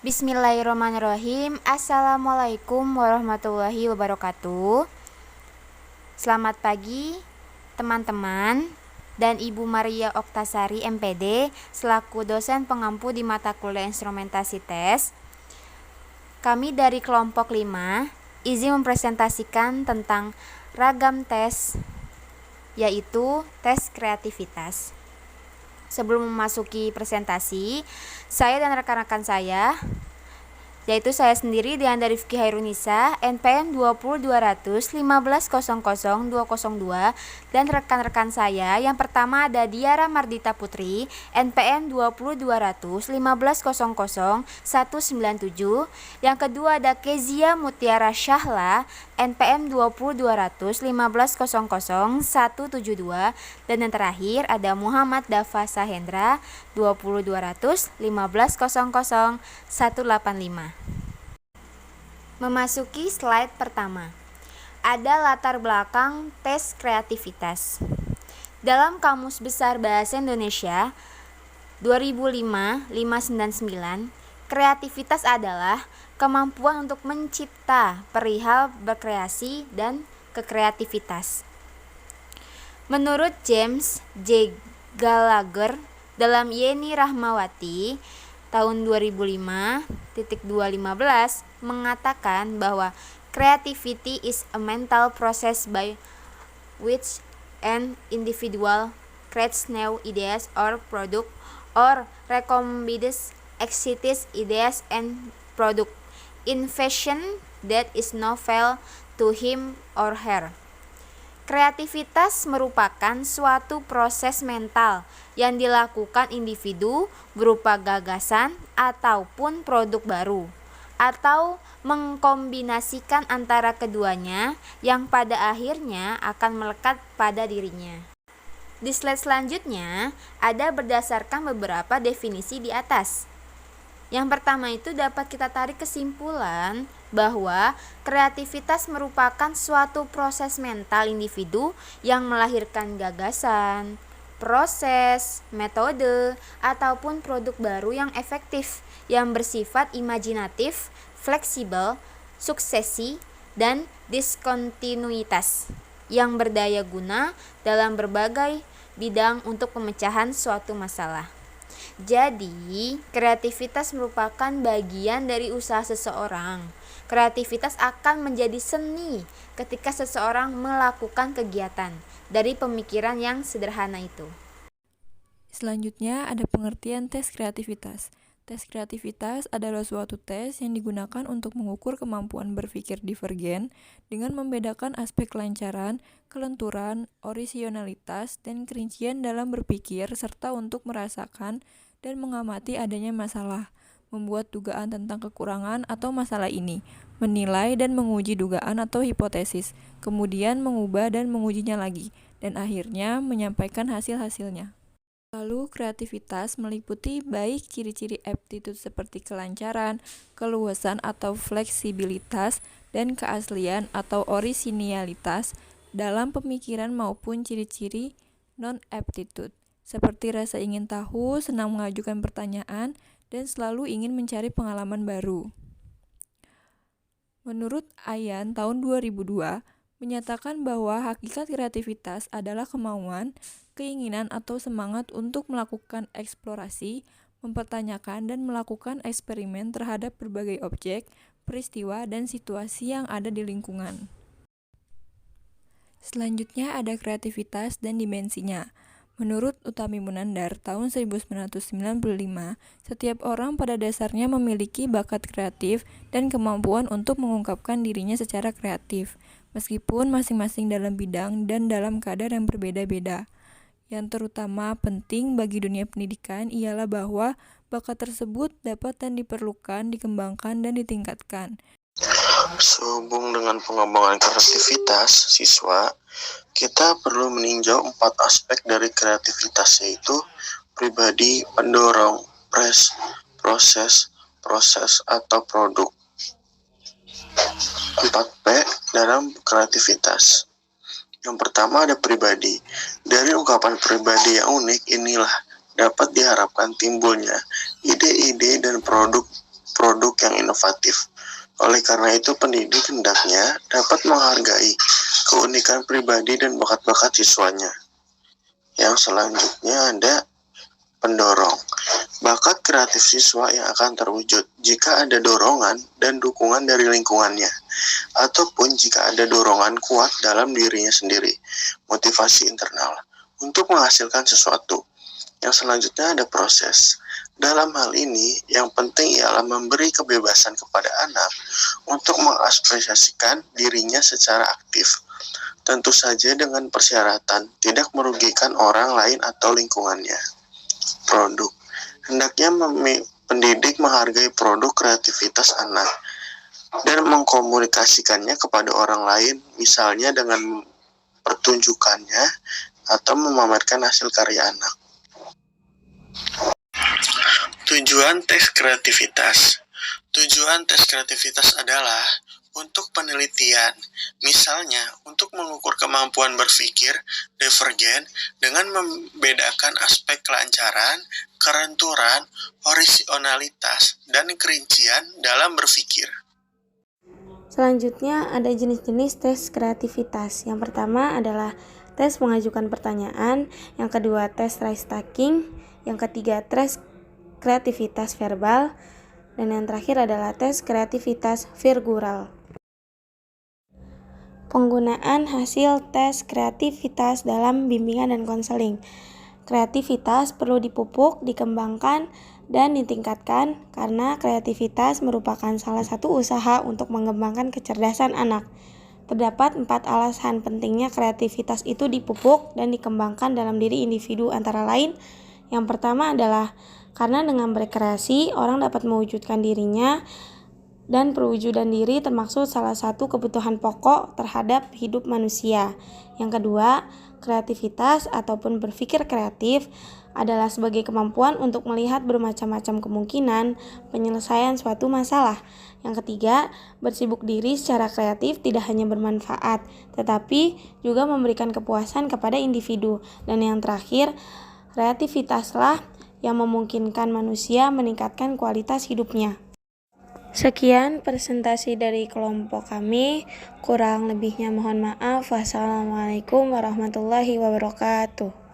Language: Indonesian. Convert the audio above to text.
Bismillahirrahmanirrahim. Assalamualaikum warahmatullahi wabarakatuh. Selamat pagi teman-teman dan Ibu Maria Oktasari MPD selaku dosen pengampu di mata kuliah instrumentasi tes. Kami dari kelompok 5 izin mempresentasikan tentang ragam tes, yaitu tes kreativitas. Sebelum memasuki presentasi, saya dan rekan-rekan saya, yaitu saya sendiri Dianda Rifki Hairunisa, NPM 2020015000202, dan rekan-rekan saya yang pertama ada Diara Mardita Putri, NPM 2020015000197, yang kedua ada Kezia Mutiara Syahla, NPM 2020015000172, dan yang terakhir ada Muhammad Dafa Sahendra 2020015000185. Memasuki slide pertama, ada latar belakang tes kreativitas. Dalam Kamus Besar Bahasa Indonesia 2005-599, kreativitas adalah kemampuan untuk mencipta perihal berkreasi dan kekreativitas. Menurut James J. Gallagher dalam Yeni Rahmawati tahun 2005-215 mengatakan bahwa creativity is a mental process by which an individual creates new ideas or product or recombines existing ideas and product in fashion that is novel to him or her. Kreativitas merupakan suatu proses mental yang dilakukan individu berupa gagasan ataupun produk baru, atau mengkombinasikan antara keduanya yang pada akhirnya akan melekat pada dirinya. Di slide selanjutnya ada berdasarkan beberapa definisi di atas. Yang pertama itu dapat kita tarik kesimpulan bahwa kreativitas merupakan suatu proses mental individu yang melahirkan gagasan, proses, metode, ataupun produk baru yang efektif, yang bersifat imajinatif, fleksibel, suksesi, dan diskontinuitas, yang berdaya guna dalam berbagai bidang untuk pemecahan suatu masalah. Jadi, kreativitas merupakan bagian dari usaha seseorang. Kreativitas akan menjadi seni ketika seseorang melakukan kegiatan dari pemikiran yang sederhana itu. Selanjutnya ada pengertian tes kreativitas. Tes kreativitas adalah suatu tes yang digunakan untuk mengukur kemampuan berpikir divergen dengan membedakan aspek kelancaran, kelenturan, orisinalitas, dan kerincian dalam berpikir serta untuk merasakan dan mengamati adanya masalah, membuat dugaan tentang kekurangan atau masalah ini, menilai dan menguji dugaan atau hipotesis, kemudian mengubah dan mengujinya lagi, dan akhirnya menyampaikan hasil-hasilnya. Lalu, kreativitas meliputi baik ciri-ciri aptitude seperti kelancaran, keluasan atau fleksibilitas, dan keaslian atau orisinalitas dalam pemikiran maupun ciri-ciri non-aptitude, seperti rasa ingin tahu, senang mengajukan pertanyaan, dan selalu ingin mencari pengalaman baru. Menurut Ayan tahun 2002, menyatakan bahwa hakikat kreativitas adalah kemauan, keinginan atau semangat untuk melakukan eksplorasi, mempertanyakan dan melakukan eksperimen terhadap berbagai objek, peristiwa, dan situasi yang ada di lingkungan. Selanjutnya ada kreativitas dan dimensinya. Menurut Utami Munandar tahun 1995, setiap orang pada dasarnya memiliki bakat kreatif dan kemampuan untuk mengungkapkan dirinya secara kreatif, meskipun masing-masing dalam bidang dan dalam kadar yang berbeda-beda. Yang terutama penting bagi dunia pendidikan ialah bahwa bakat tersebut dapat dan diperlukan, dikembangkan, dan ditingkatkan. Sehubung dengan pengembangan kreativitas siswa, kita perlu meninjau 4 aspek dari kreativitas, yaitu pribadi, pendorong, proses, atau produk. 4P dalam kreativitas. Yang pertama ada pribadi. Dari ungkapan pribadi yang unik inilah dapat diharapkan timbulnya ide-ide dan produk produk yang inovatif. Oleh karena itu, pendidik hendaknya dapat menghargai keunikan pribadi dan bakat-bakat siswanya. Yang selanjutnya ada pendorong. Bakat kreatif siswa yang akan terwujud jika ada dorongan dan dukungan dari lingkungannya, ataupun jika ada dorongan kuat dalam dirinya sendiri, motivasi internal, untuk menghasilkan sesuatu. Yang selanjutnya ada proses. Dalam hal ini, yang penting ialah memberi kebebasan kepada anak untuk mengekspresiasikan dirinya secara aktif. Tentu saja dengan persyaratan tidak merugikan orang lain atau lingkungannya. Produk. Hendaknya pendidik menghargai produk kreativitas anak dan mengkomunikasikannya kepada orang lain, misalnya dengan pertunjukannya atau memamerkan hasil karya anak. Tujuan tes kreativitas. Tujuan tes kreativitas adalah untuk penelitian, misalnya untuk mengukur kemampuan berpikir divergen dengan membedakan aspek kelancaran, kerenturan, orisinalitas, dan kerincian dalam berpikir. Selanjutnya ada jenis-jenis tes kreativitas. Yang pertama adalah tes mengajukan pertanyaan, yang kedua tes rice taking, yang ketiga tes kreativitas verbal, dan yang terakhir adalah tes kreativitas virgural. Penggunaan hasil tes kreativitas dalam bimbingan dan konseling. Kreativitas perlu dipupuk, dikembangkan, dan ditingkatkan karena kreativitas merupakan salah satu usaha untuk mengembangkan kecerdasan anak. Terdapat 4 alasan pentingnya kreativitas itu dipupuk dan dikembangkan dalam diri individu, antara lain, yang pertama adalah karena dengan berkreasi, orang dapat mewujudkan dirinya, dan perwujudan diri termaksud salah satu kebutuhan pokok terhadap hidup manusia. Yang kedua, kreativitas ataupun berpikir kreatif adalah sebagai kemampuan untuk melihat bermacam-macam kemungkinan penyelesaian suatu masalah. Yang ketiga, bersibuk diri secara kreatif tidak hanya bermanfaat, tetapi juga memberikan kepuasan kepada individu. Dan yang terakhir, kreativitaslah yang memungkinkan manusia meningkatkan kualitas hidupnya. Sekian presentasi dari kelompok kami, kurang lebihnya mohon maaf. Wassalamualaikum warahmatullahi wabarakatuh.